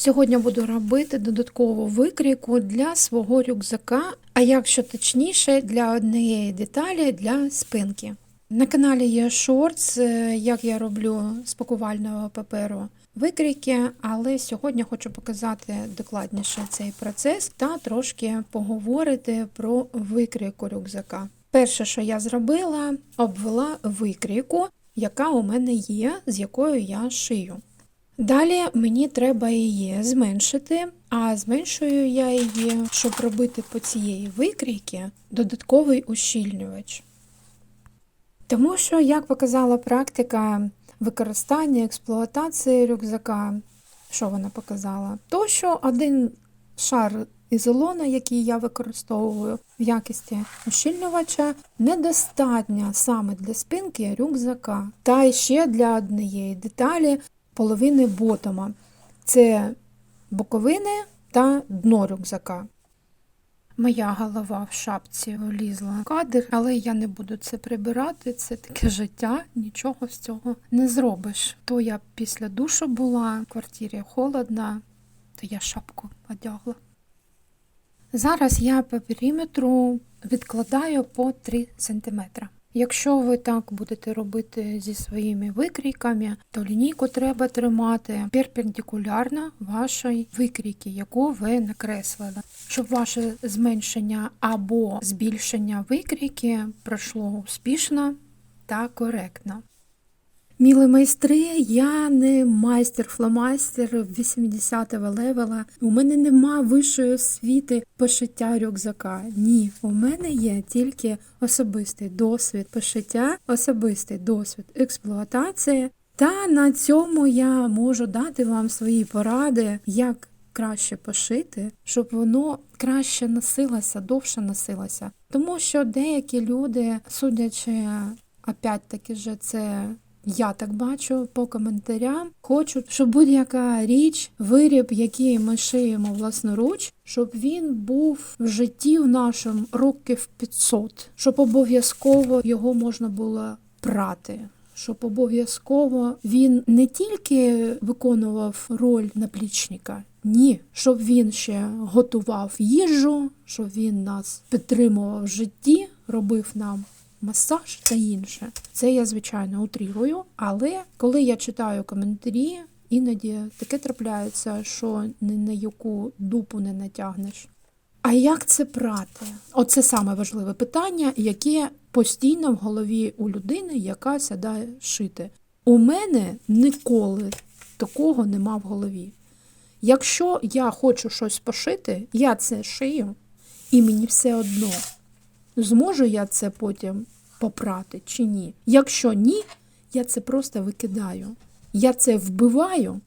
Сьогодні буду робити додаткову викрійку для свого рюкзака, а якщо точніше, для однієї деталі для спинки. На каналі є шортс, як я роблю з пакувального паперу викрійки, але сьогодні хочу показати докладніше цей процес та трошки поговорити про викрійку рюкзака. Перше, що я зробила, обвела викрійку, яка у мене є, з якою я шию. Далі мені треба її зменшити, а зменшую я її, щоб робити по цієї викрійки додатковий ущільнювач. Тому що, як показала практика використання, експлуатації рюкзака, що вона показала? То, що один шар ізолона, який я використовую в якості ущільнювача, недостатньо саме для спинки рюкзака. Та ще для однієї деталі половини ботома. Це боковини та дно рюкзака. Моя голова в шапці влізла в кадр, але я не буду це прибирати, це таке життя, нічого з цього не зробиш. То я після душу була, в квартирі холодно, то я шапку одягла. Зараз я по периметру відкладаю по 3 см. Якщо ви так будете робити зі своїми викрійками, то лінійку треба тримати перпендикулярно вашій викрійці, яку ви накреслили, щоб ваше зменшення або збільшення викрійки пройшло успішно та коректно. Мілі майстри, я не майстер-фломастер 80-го левела. У мене нема вищої освіти пошиття рюкзака. Ні, у мене є тільки особистий досвід пошиття, особистий досвід експлуатації. Та на цьому я можу дати вам свої поради, як краще пошити, щоб воно краще носилося, довше носилося. Тому що деякі люди, судячи, опять-таки же, це я так бачу по коментарям, хочуть, щоб будь-яка річ, виріб, який ми шиємо власноруч, щоб він був в житті в нашому років 500, щоб обов'язково його можна було прати, щоб обов'язково він не тільки виконував роль наплічника, ні, щоб він ще готував їжу, щоб він нас підтримував в житті, робив нам масаж та інше. Це я, звичайно, утрірую, але коли я читаю коментарі, іноді таке трапляється, що ні на яку дупу не натягнеш. А як це прати? Оце саме важливе питання, яке постійно в голові у людини, яка сідає шити. У мене ніколи такого нема в голові. Якщо я хочу щось пошити, я це шию, і мені все одно. Зможу я це потім попрати чи ні? Якщо ні, я це просто викидаю. Я це вбиваю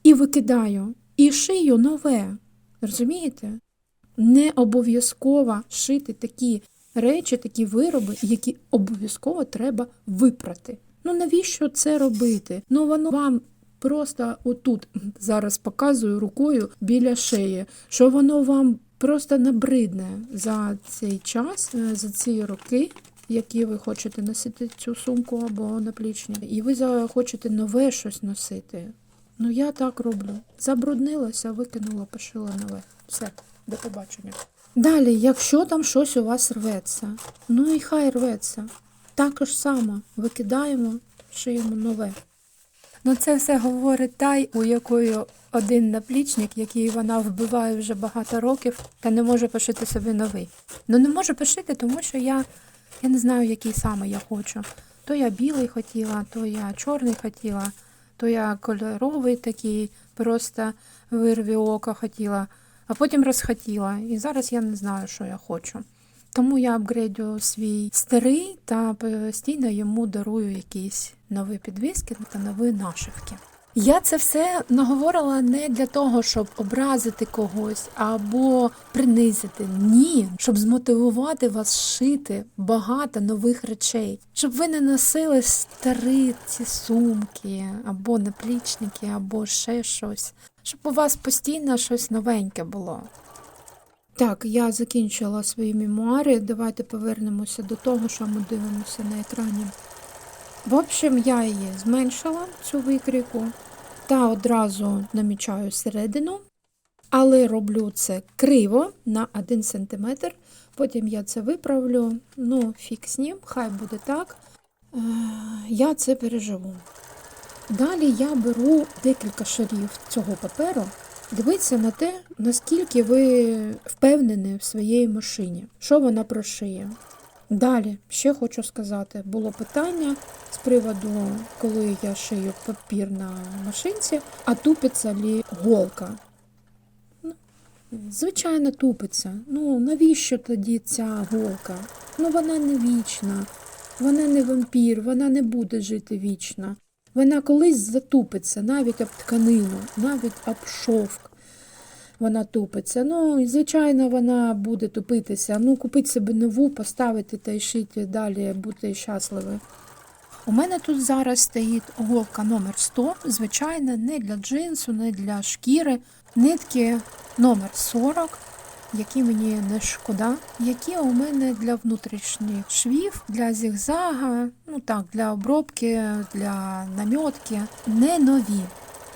і викидаю, і шию нове. Розумієте? Не обов'язково шити такі речі, такі вироби, які обов'язково треба випрати. Ну навіщо це робити? Ну воно вам просто отут, зараз показую рукою біля шиї, що воно вам просто набридне за цей час, за ці роки, які ви хочете носити цю сумку або наплічник, і ви захочете нове щось носити. Ну я так роблю. Забруднилося, викинула, пошила нове. Все, до побачення. Далі, якщо там щось у вас рветься, ну і хай рветься. Також само викидаємо, шиємо нове. Ну це все говорить та, у якої один наплічник, який вона вбиває вже багато років, та не може пошити собі новий. Ну не можу пошити, тому що я не знаю, який саме я хочу. То я білий хотіла, то я чорний хотіла, то я кольоровий такий, просто вирві ока хотіла, а потім розхотіла. І зараз я не знаю, що я хочу. Тому я апгрейдю свій старий та постійно йому дарую якісь нові підвіски та нові нашивки. Я це все наговорила не для того, щоб образити когось або принизити. Ні, щоб змотивувати вас шити багато нових речей. Щоб ви не носили старі ці сумки, або наплічники, або ще щось. Щоб у вас постійно щось новеньке було. Так, я закінчила свої мемуари. Давайте повернемося до того, що ми дивимося на екрані. В общем, я її зменшила, цю викрійку. та одразу намічаю середину, але роблю це криво на 1 см. Потім я це виправлю, ну фіг з ним, хай буде так. Я це переживу. Далі я беру декілька шарів цього паперу. Дивіться на те, наскільки ви впевнені в своїй машині, що вона прошиє. Далі, ще хочу сказати, було питання з приводу, коли я шию папір на машинці, а тупиться лі голка. Звичайно, тупиться. Ну, навіщо тоді ця голка? Ну, вона не вічна, вона не вампір, вона не буде жити вічно. Вона колись затупиться, навіть об тканину, навіть об шовк. Вона тупиться. Ну, і, звичайно, вона буде тупитися. Ну, купити собі нову, поставити та й шити далі, бути щасливі. У мене тут зараз стоїть голка номер 100, звичайно, не для джинсу, не для шкіри. Нитки номер 40, які мені не шкода, які у мене для внутрішніх швів, для зігзага, ну так, для обробки, для намітки, не нові.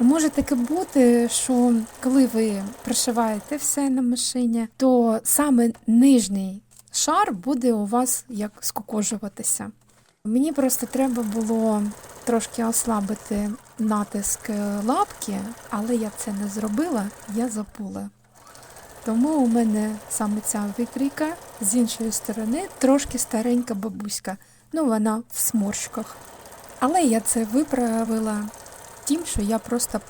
Може таке бути, що коли ви пришиваєте все на машині, то саме нижній шар буде у вас як скукожуватися. Мені просто треба було трошки ослабити натиск лапки, але я це не зробила, я забула. Тому у мене саме ця викрійка, з іншої сторони, трошки старенька бабуська. Ну, вона в сморщиках. Але я це виправила тим, що я просто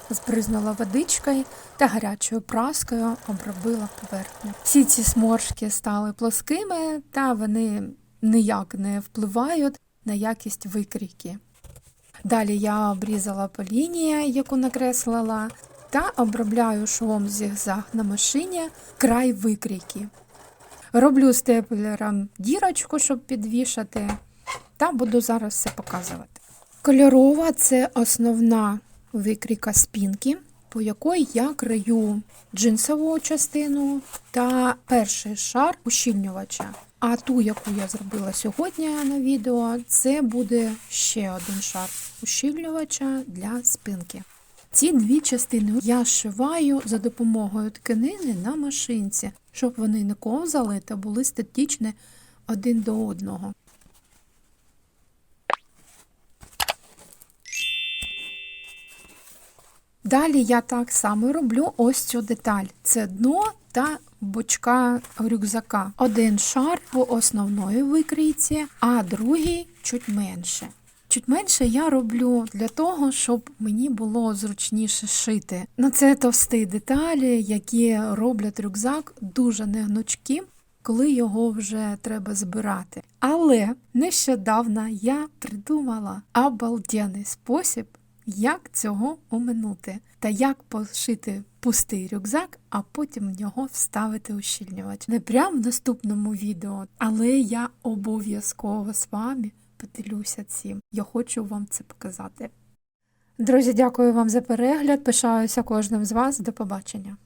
збризнула водичкою та гарячою праскою обробила поверхню. Всі ці сморшки стали плоскими, та вони ніяк не впливають на якість викрійки. Далі я обрізала по лінії, яку накреслила, та обробляю швом зігзаг на машині край викрійки. Роблю степлером дірочку, щоб підвішати, та буду зараз все показувати. Кольорова – це основна викрійка спинки, по якій я краю джинсову частину та перший шар ущільнювача. А ту, яку я зробила сьогодні на відео, це буде ще один шар ущільнювача для спинки. Ці дві частини я зшиваю за допомогою тканини на машинці, щоб вони не ковзали та були статичні один до одного. Далі я так само роблю ось цю деталь. Це дно та бочка рюкзака. Один шар по основної викрійці, а другий чуть менше. Чуть менше я роблю для того, щоб мені було зручніше шити. Ну, це товсті деталі, які роблять рюкзак дуже негнучким, коли його вже треба збирати. Але нещодавно я придумала обалденний спосіб, як цього оминути, та як пошити пустий рюкзак, а потім в нього вставити ущільнювач. Не прямо в наступному відео, але я обов'язково з вами поділюся цим. Я хочу вам це показати. Друзі, дякую вам за перегляд, пишаюся кожним з вас. До побачення.